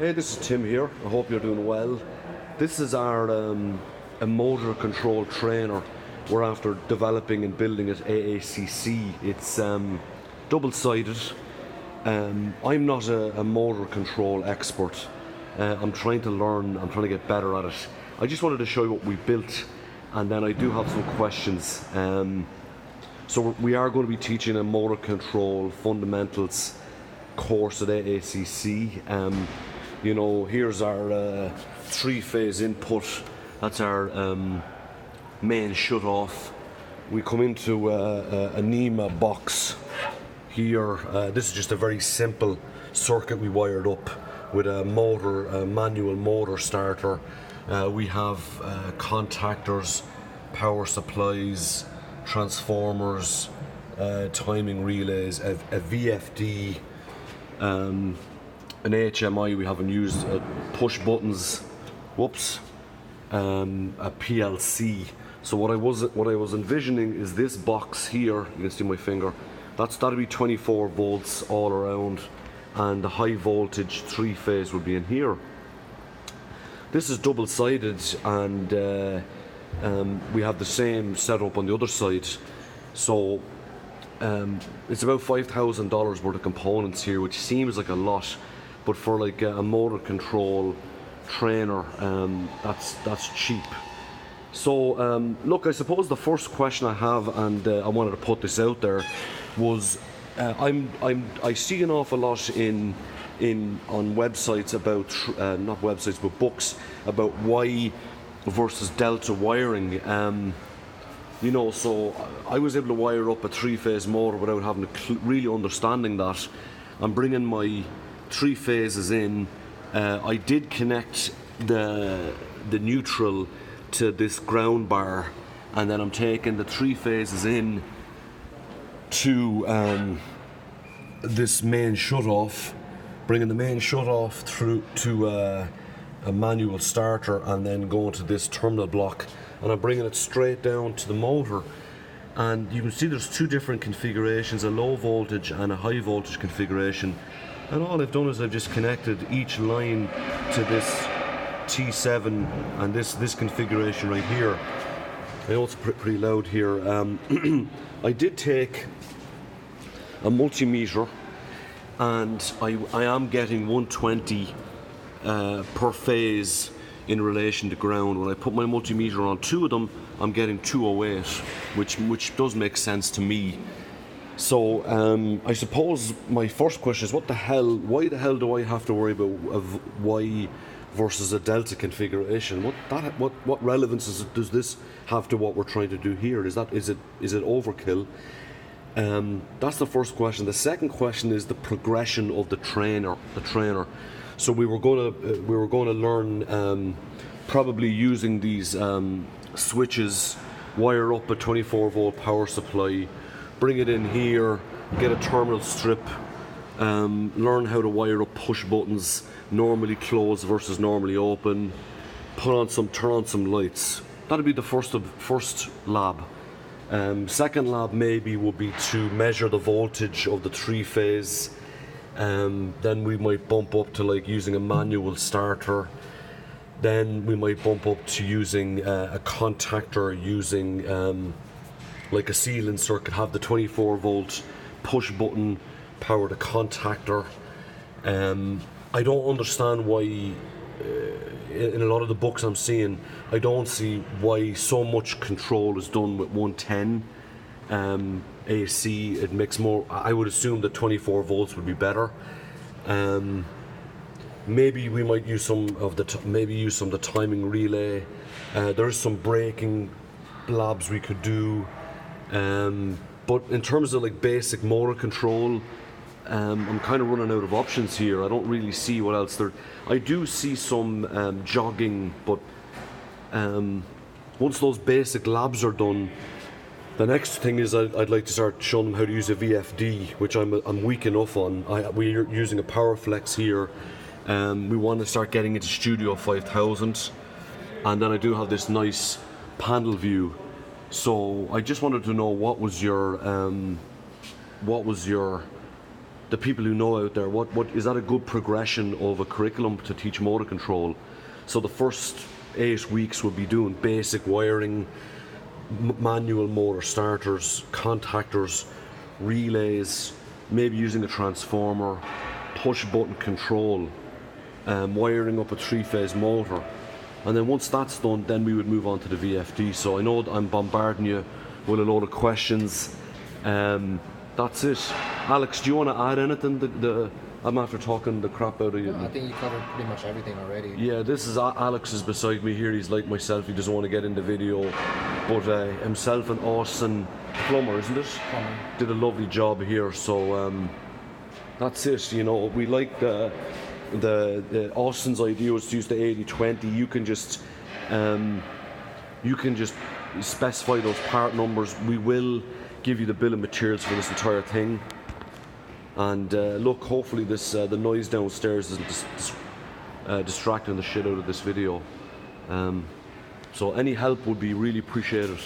Hey, this is Tim here. I hope you're doing well. This is our a motor control trainer we're after developing and building at AACC. It's double-sided. I'm not a motor control expert. I'm trying to learn, I'm trying to get better at it. I just wanted to show you what we built, and then I do have some questions. So we are going to be teaching a motor control fundamentals course at AACC. You know, here's our three-phase input. That's our main shut-off. We come into a NEMA box here. This is just a very simple circuit we wired up with a motor, a manual motor starter. We have contactors, power supplies, transformers, timing relays, a VFD, an HMI we haven't used, push buttons, whoops, a PLC. So what I was envisioning is this box here. You can see my finger. That'll be 24 volts all around, and the high voltage three-phase would be in here. This is double-sided, and we have the same setup on the other side. So it's about $5,000 worth of components here, which seems like a lot, but for like a motor control trainer, that's cheap. So look, I suppose the first question I have, and I wanted to put this out there, was I see an awful lot on websites about not websites but books about Y versus delta wiring. You know, so I was able to wire up a three-phase motor without having to really understanding that. I'm bringing my three phases in. I did connect the neutral to this ground bar, and then I'm taking the three phases in to this main shut-off, bringing the main shut-off through to a manual starter, and then going to this terminal block, and I'm bringing it straight down to the motor. And you can see there's two different configurations, a low voltage and a high voltage configuration. And all I've done is I've just connected each line to this T7 and this configuration right here. I know it's pretty loud here. I did take a multimeter, and I am getting 120 per phase in relation to ground. When I put my multimeter on two of them, I'm getting 208, which does make sense to me. So I suppose my first question is, why the hell do I have to worry about a Y versus a delta configuration? What relevance does this have to what we're trying to do here? Is it overkill? That's the first question. The second question is the progression of the trainer. So we were going to learn probably using these switches, wire up a 24 volt power supply, bring it in here, get a terminal strip, learn how to wire up push buttons, normally closed versus normally open, turn on some lights. That'd be the first lab. Second lab maybe would be to measure the voltage of the three-phase. Then we might bump up to like using a manual starter. Then we might bump up to using a contactor, using like a sealing circuit, have the 24 volt push button power the contactor. I don't understand why in a lot of the books I'm seeing, I don't see why so much control is done with 110 AC. It makes more, I would assume that 24 volts would be better. Maybe we might use some of the timing relay. There's some braking labs we could do. But in terms of like basic motor control, I'm kind of running out of options here. I don't really see what else there. I do see some jogging, but once those basic labs are done, the next thing is I'd like to start showing them how to use a VFD, which I'm weak enough on. We're using a PowerFlex here. We want to start getting into Studio 5000, and then I do have this nice panel view. So I just wanted to know what was your the people who know out there, what is that a good progression of a curriculum to teach motor control? So the first 8 weeks will be doing basic wiring, manual motor starters, contactors, relays, maybe using a transformer, push button control, wiring up a 3-phase motor. And then once that's done, then we would move on to the VFD. So I know that I'm bombarding you with a load of questions. That's it. Alex, do you want to add anything? I'm after talking the crap out of you. No, I think you covered pretty much everything already. Yeah, this is Alex is beside me here. He's like myself. He doesn't want to get in the video. But himself and Austin, plumber, isn't it? Plumber. Did a lovely job here. So that's it. You know, we like the Austin's idea was to use the 80-20. You can just specify those part numbers. We will give you the bill of materials for this entire thing. And look, hopefully this the noise downstairs isn't distracting the shit out of this video. So any help would be really appreciated.